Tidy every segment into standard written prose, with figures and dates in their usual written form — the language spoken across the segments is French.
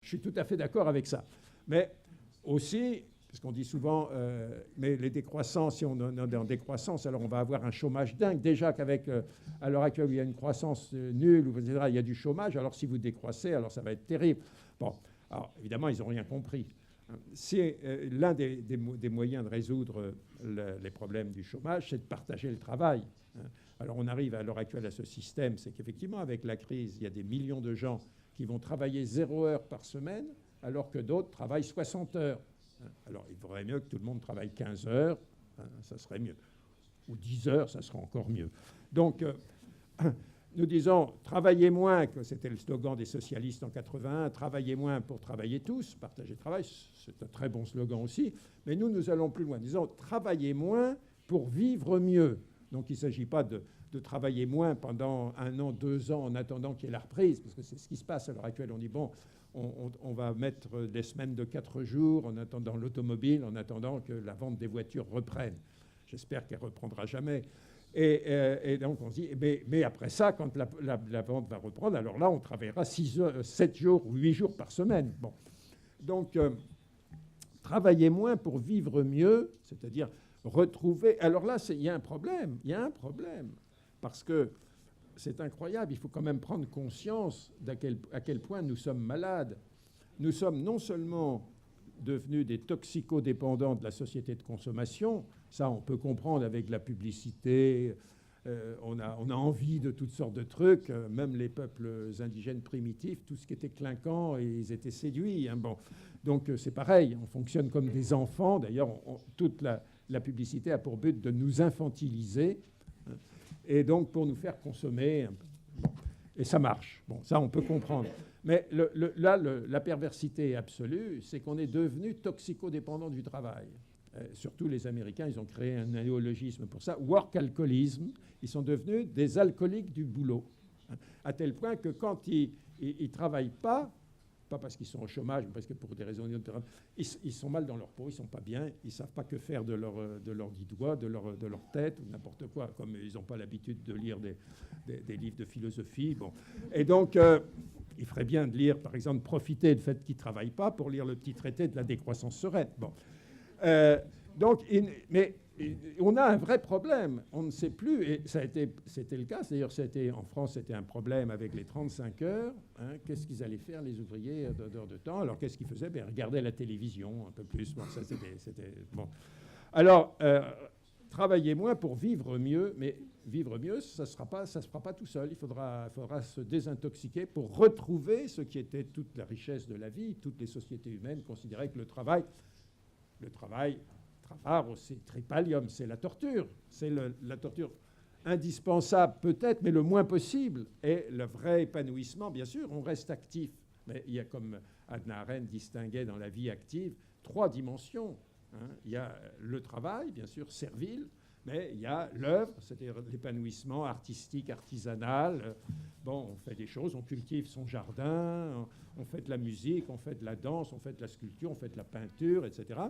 Je suis tout à fait d'accord avec ça. Mais aussi, parce qu'on dit souvent, mais les décroissants, si on est en décroissance, alors on va avoir un chômage dingue. Déjà qu'avec, à l'heure actuelle, il y a une croissance nulle, etc., il y a du chômage. Alors si vous décroissez, alors ça va être terrible. Bon, alors évidemment, ils n'ont rien compris. C'est l'un des moyens de résoudre les problèmes du chômage, c'est de partager le travail. Alors on arrive à l'heure actuelle à ce système, c'est qu'effectivement, avec la crise, il y a des millions de gens qui vont travailler 0 heure par semaine, alors que d'autres travaillent 60 heures. Alors, il vaudrait mieux que tout le monde travaille 15 heures, ça serait mieux. Ou 10 heures, ça serait encore mieux. Donc, nous disons, travaillez moins, que c'était le slogan des socialistes en 81, travaillez moins pour travailler tous, partager le travail, c'est un très bon slogan aussi, mais nous allons plus loin. Disons, travaillez moins pour vivre mieux. Donc, il ne s'agit pas de travailler moins pendant 1 an, 2 ans en attendant qu'il y ait la reprise, parce que c'est ce qui se passe à l'heure actuelle. On dit, bon, on va mettre des semaines de 4 jours en attendant l'automobile, en attendant que la vente des voitures reprenne. J'espère qu'elle ne reprendra jamais. Et donc on se dit, mais après ça, quand la vente va reprendre, alors là, on travaillera 7 jours ou 8 jours par semaine. Bon. Donc, travailler moins pour vivre mieux, c'est-à-dire retrouver... Alors là, il y a un problème. Il y a un problème. Parce que c'est incroyable, il faut quand même prendre conscience à quel point nous sommes malades. Nous sommes non seulement devenus des toxicodépendants de la société de consommation, ça on peut comprendre avec la publicité, on a envie de toutes sortes de trucs, même les peuples indigènes primitifs, tout ce qui était clinquant, ils étaient séduits. Hein, bon. Donc c'est pareil, on fonctionne comme des enfants. D'ailleurs, toute la publicité a pour but de nous infantiliser, et donc pour nous faire consommer. Bon. Et ça marche. Bon, ça, on peut comprendre. Mais là, la perversité absolue, c'est qu'on est devenu toxicodépendant du travail. Surtout les Américains, ils ont créé un néologisme pour ça. Work-alcoolisme. Ils sont devenus des alcooliques du boulot. À tel point que quand ils ne travaillent pas parce qu'ils sont au chômage, mais parce que pour des raisons ils sont mal dans leur peau, ils ne sont pas bien, ils ne savent pas que faire de leurs 10 doigts, de leur tête, ou n'importe quoi, comme ils n'ont pas l'habitude de lire des livres de philosophie. Bon. Et donc, il ferait bien de lire, par exemple, profiter du fait qu'ils ne travaillent pas pour lire le petit traité de la décroissance sereine. Bon. Mais on a un vrai problème. On ne sait plus, et c'était le cas. D'ailleurs, en France, c'était un problème avec les 35 heures. Hein. Qu'est-ce qu'ils allaient faire, les ouvriers, d'heures de temps? Alors, qu'est-ce qu'ils faisaient? Ils regardaient la télévision un peu plus. Bon, ça, c'était bon. Alors, travailler moins pour vivre mieux, mais vivre mieux, ça ne se fera pas tout seul. Il faudra se désintoxiquer pour retrouver ce qui était toute la richesse de la vie. Toutes les sociétés humaines considéraient que le travail, travare, c'est tripalium, c'est la torture. C'est la torture indispensable peut-être, mais le moins possible. Et le vrai épanouissement, bien sûr, on reste actif. Mais il y a, comme Hannah Arendt distinguait dans la vie active, 3 dimensions. Hein. Il y a le travail, bien sûr, servile, mais il y a l'œuvre, c'est-à-dire l'épanouissement artistique, artisanal. Bon, on fait des choses, on cultive son jardin, on fait de la musique, on fait de la danse, on fait de la sculpture, on fait de la peinture, etc.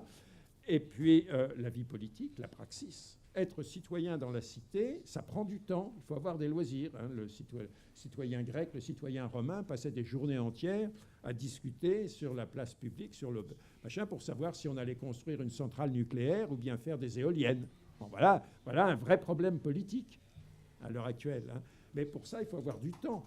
Et puis la vie politique, la praxis. Être citoyen dans la cité, ça prend du temps. Il faut avoir des loisirs. Hein. Le citoyen grec, le citoyen romain passait des journées entières à discuter sur la place publique, sur le machin, pour savoir si on allait construire une centrale nucléaire ou bien faire des éoliennes. Bon, voilà un vrai problème politique à l'heure actuelle. Hein. Mais pour ça, il faut avoir du temps.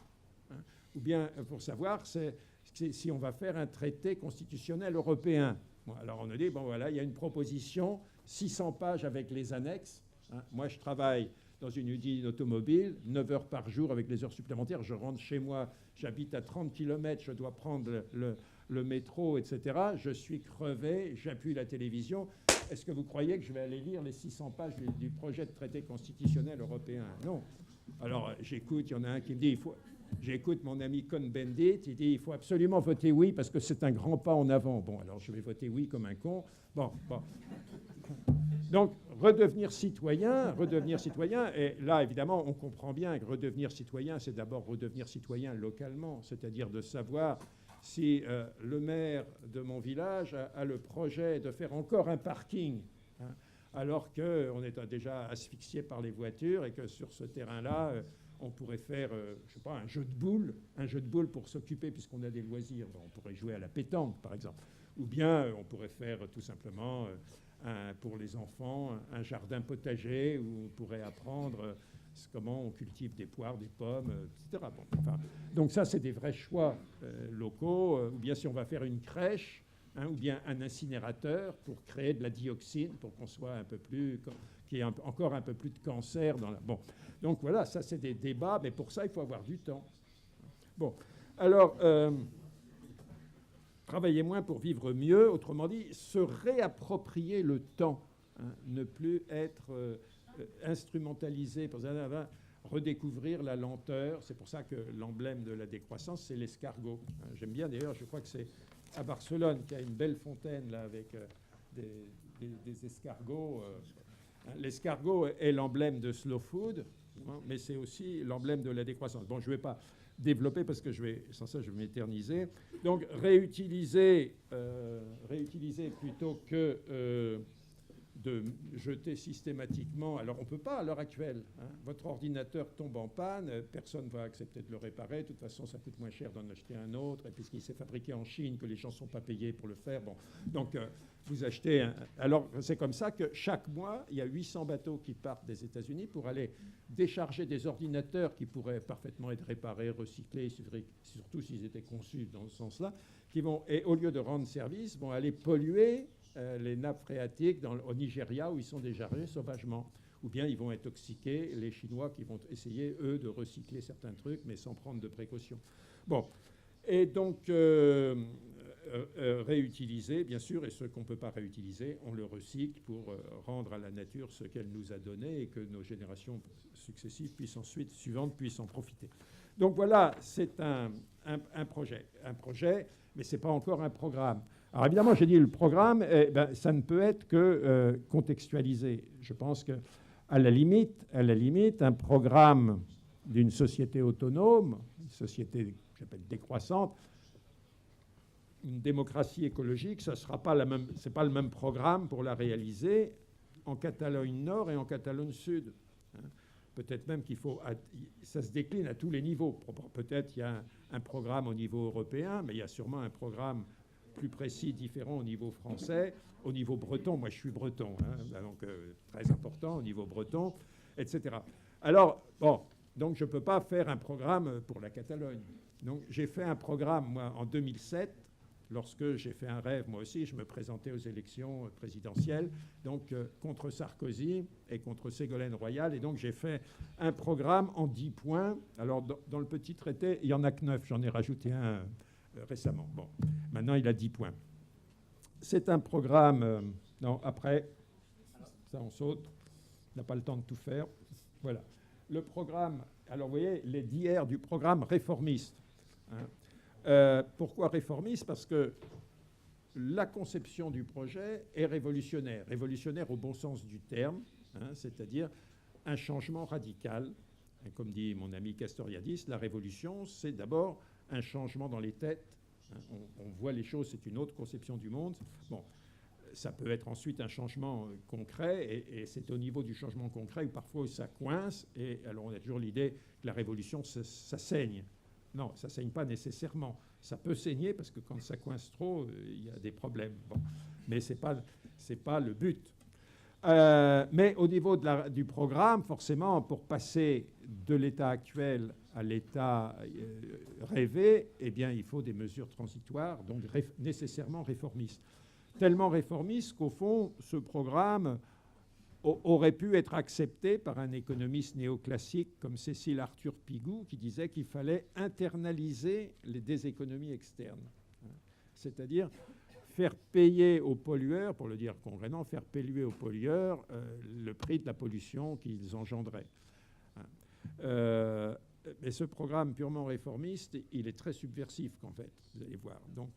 Hein. Ou bien pour savoir si on va faire un traité constitutionnel européen. Bon, alors on a dit, bon voilà, il y a une proposition, 600 pages avec les annexes. Hein. Moi, je travaille dans une usine automobile, 9 heures par jour avec les heures supplémentaires. Je rentre chez moi, j'habite à 30 km, je dois prendre le métro, etc. Je suis crevé, j'appuie la télévision. Est-ce que vous croyez que je vais aller lire les 600 pages du projet de traité constitutionnel européen? Non. Alors, j'écoute, il y en a un qui me dit, j'écoute mon ami Cohn-Bendit, il dit il faut absolument voter oui parce que c'est un grand pas en avant. Bon, alors je vais voter oui comme un con. Bon. Donc, redevenir citoyen, et là, évidemment, on comprend bien que redevenir citoyen, c'est d'abord redevenir citoyen localement, c'est-à-dire de savoir si le maire de mon village a le projet de faire encore un parking, hein, alors qu'on est déjà asphyxié par les voitures et que sur ce terrain-là, On pourrait faire, je sais pas, un jeu de boules pour s'occuper, puisqu'on a des loisirs. On pourrait jouer à la pétanque, par exemple. Ou bien on pourrait faire tout simplement, pour les enfants, un jardin potager où on pourrait apprendre comment on cultive des poires, des pommes, etc. Bon, enfin, donc ça, c'est des vrais choix locaux. Ou bien si on va faire une crèche, hein, ou bien un incinérateur pour créer de la dioxine, pour qu'on soit un peu plus... qu'il y ait encore un peu plus de cancer dans la... Bon, donc voilà, ça, c'est des débats, mais pour ça, il faut avoir du temps. Bon, alors... travailler moins pour vivre mieux, autrement dit, se réapproprier le temps, hein, ne plus être instrumentalisé pour redécouvrir la lenteur. C'est pour ça que l'emblème de la décroissance, c'est l'escargot. Hein, j'aime bien d'ailleurs, je crois que c'est à Barcelone qu'il y a une belle fontaine là, avec des escargots. Hein. L'escargot est l'emblème de slow food, hein, mais c'est aussi l'emblème de la décroissance. Bon, je ne vais pas développer parce que sans ça, je vais m'éterniser. Donc, réutiliser plutôt que de jeter systématiquement. Alors, on ne peut pas à l'heure actuelle. Hein. Votre ordinateur tombe en panne, personne ne va accepter de le réparer. De toute façon, ça coûte moins cher d'en acheter un autre. Et puisqu'il s'est fabriqué en Chine, que les gens ne sont pas payés pour le faire. Bon. Donc, vous achetez un... Alors, c'est comme ça que chaque mois, il y a 800 bateaux qui partent des États-Unis pour aller décharger des ordinateurs qui pourraient parfaitement être réparés, recyclés, surtout s'ils étaient conçus dans ce sens-là, qui vont, et au lieu de rendre service, vont aller polluer les nappes phréatiques au Nigeria où ils sont déchargés sauvagement. Ou bien ils vont intoxiquer les Chinois qui vont essayer, eux, de recycler certains trucs, mais sans prendre de précautions. Bon. Et donc, réutiliser, bien sûr, et ce qu'on ne peut pas réutiliser, on le recycle pour rendre à la nature ce qu'elle nous a donné et que nos générations successives suivantes puissent en profiter. Donc voilà, c'est un projet. Un projet, mais ce n'est pas encore un programme. Alors évidemment, j'ai dit le programme, ça ne peut être que contextualisé. Je pense qu'à la limite, un programme d'une société autonome, une société que j'appelle décroissante, une démocratie écologique, ce n'est pas le même programme pour la réaliser en Catalogne Nord et en Catalogne Sud. Hein. Peut-être même ça se décline à tous les niveaux. Peut-être il y a un programme au niveau européen, mais il y a sûrement un programme plus précis, différent au niveau français, au niveau breton. Moi, je suis breton, hein, donc très important au niveau breton, etc. Alors, bon, donc je ne peux pas faire un programme pour la Catalogne. Donc j'ai fait un programme, moi, en 2007, lorsque j'ai fait un rêve, moi aussi, je me présentais aux élections présidentielles, donc contre Sarkozy et contre Ségolène Royal. Et donc j'ai fait un programme en 10 points. Alors dans le petit traité, il n'y en a que 9, j'en ai rajouté un récemment. Bon, maintenant il a 10 points. C'est un programme... non, après, ça on saute, on n'a pas le temps de tout faire. Voilà. Le programme, alors vous voyez, les 10 R du programme réformiste. Hein. Pourquoi réformiste? Parce que la conception du projet est révolutionnaire. Révolutionnaire au bon sens du terme, hein, c'est-à-dire un changement radical. Et comme dit mon ami Castoriadis, la révolution, c'est d'abord un changement dans les têtes. Hein, on voit les choses, c'est une autre conception du monde. Bon, ça peut être ensuite un changement concret, et c'est au niveau du changement concret où parfois ça coince. Et alors on a toujours l'idée que la révolution, ça saigne. Non, ça ne saigne pas nécessairement. Ça peut saigner parce que quand ça coince trop, il y a des problèmes. Bon. Mais ce n'est pas le but. Mais au niveau du programme, forcément, pour passer de l'état actuel à l'état rêvé, eh bien, il faut des mesures transitoires, donc nécessairement réformistes. Tellement réformistes qu'au fond, ce programme aurait pu être accepté par un économiste néoclassique comme Cécile Arthur Pigou, qui disait qu'il fallait internaliser des économies externes. C'est-à-dire faire payer aux pollueurs, pour le dire concrètement, faire payer aux pollueurs le prix de la pollution qu'ils engendraient. Mais ce programme purement réformiste, il est très subversif, en fait, vous allez voir. Donc,